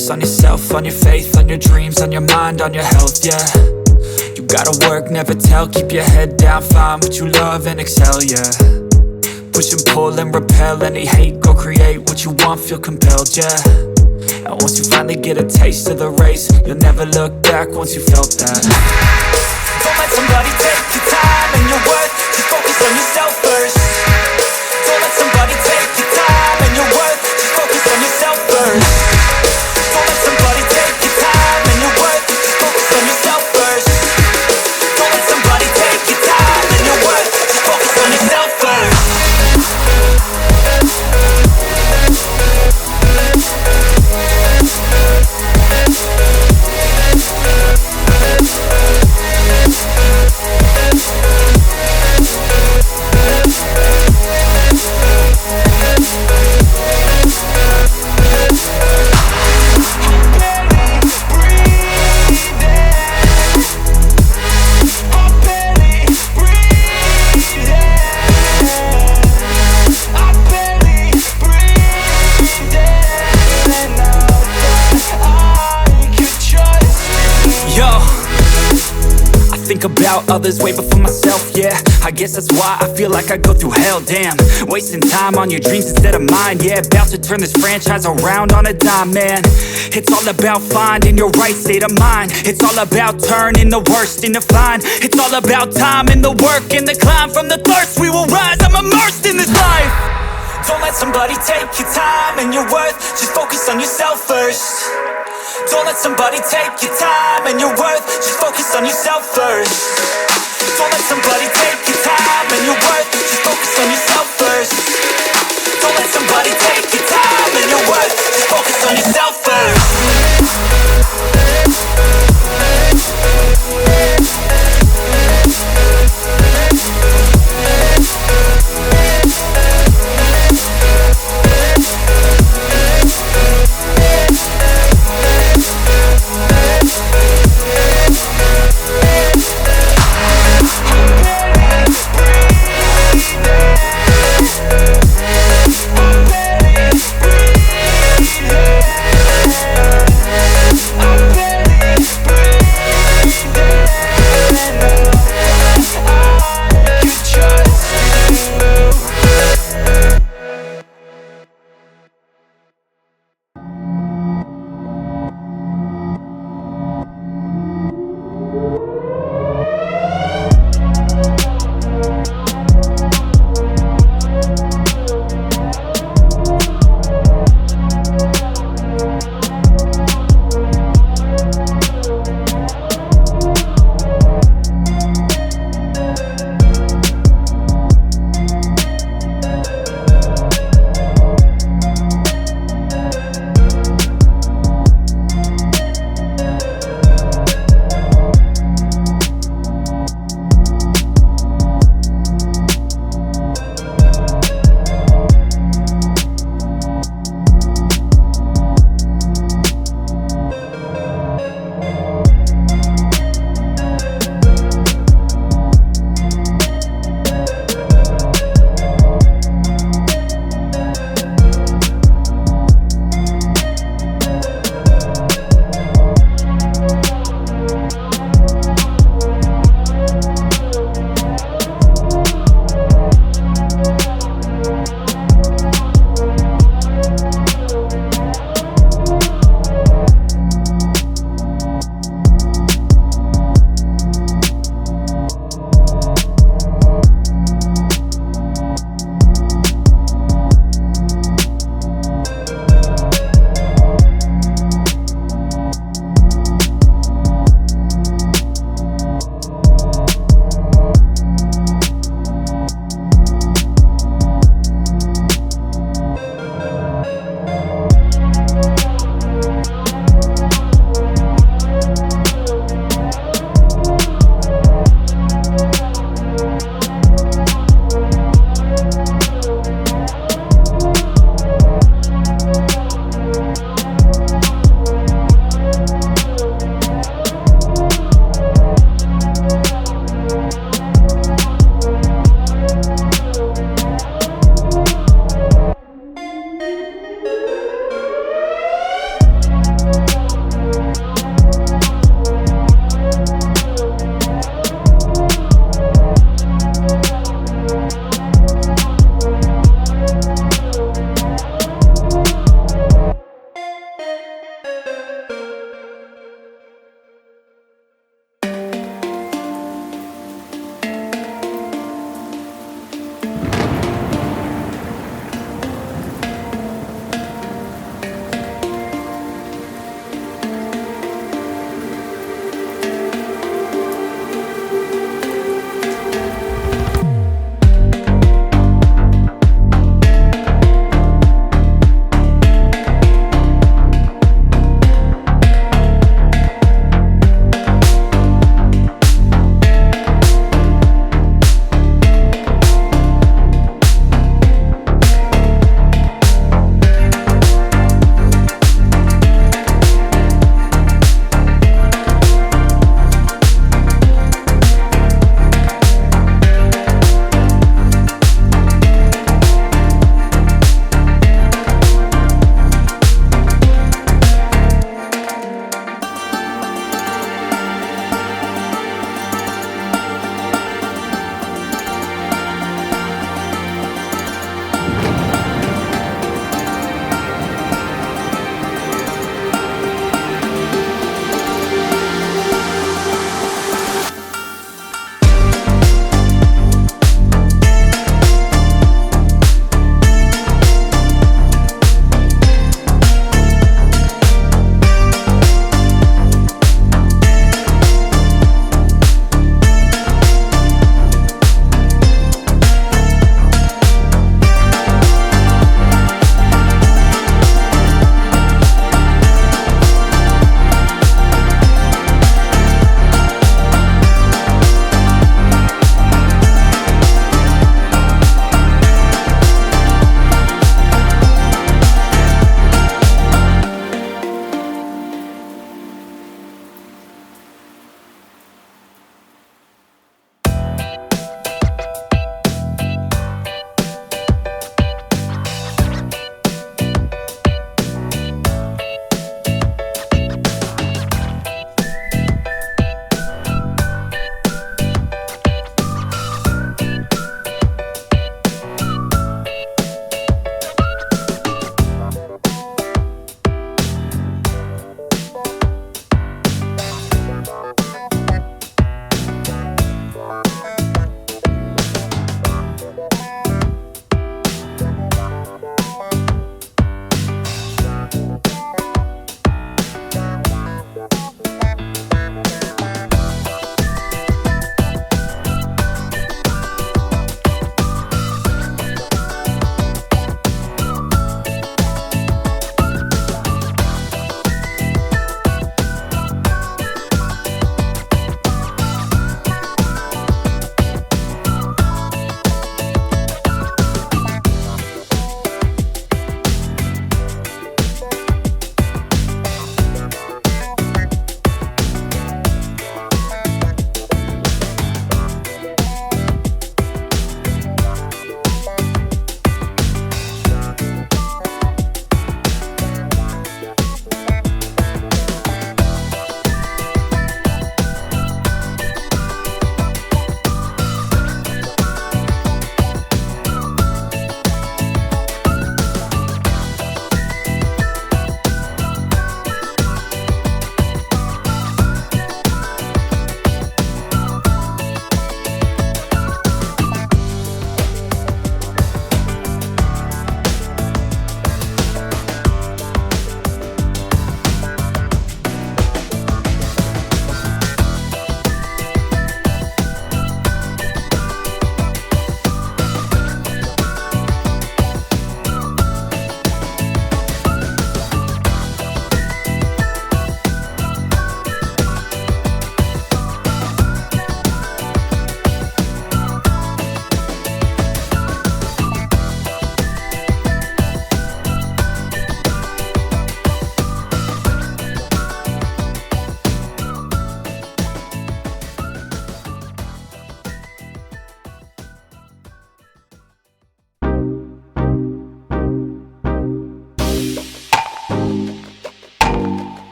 focus on yourself, on your faith, on your dreams, on your mind, on your health, yeah. You gotta work, never tell, keep your head down, find what you love and excel, yeah. Push and pull and repel any hate, go create what you want, feel compelled, yeah. And once you finally get a taste of the race, you'll never look back once you felt that. Don't let somebody take your time and your worth, just focus on yourself first. Don't let somebody take your time and your worth, just focus on yourself first. Don't let somebody take your time and your worth, just focus on yourself first. Don't let somebody take your time and your worth, just focus on yourself first. Think about others way before myself, yeah. I guess that's why I feel like I go through hell, damn. Wasting time on your dreams instead of mine, yeah. About to turn this franchise around on a dime, man. It's all about finding your right state of mind. It's all about turning the worst into fine. It's all about time and the work and the climb. From the thirst we will rise, I'm immersed in this life. Don't let somebody take your time and your worth, just focus on yourself first. Don't let somebody take your time and your worth, just focus on yourself first. Don't let somebody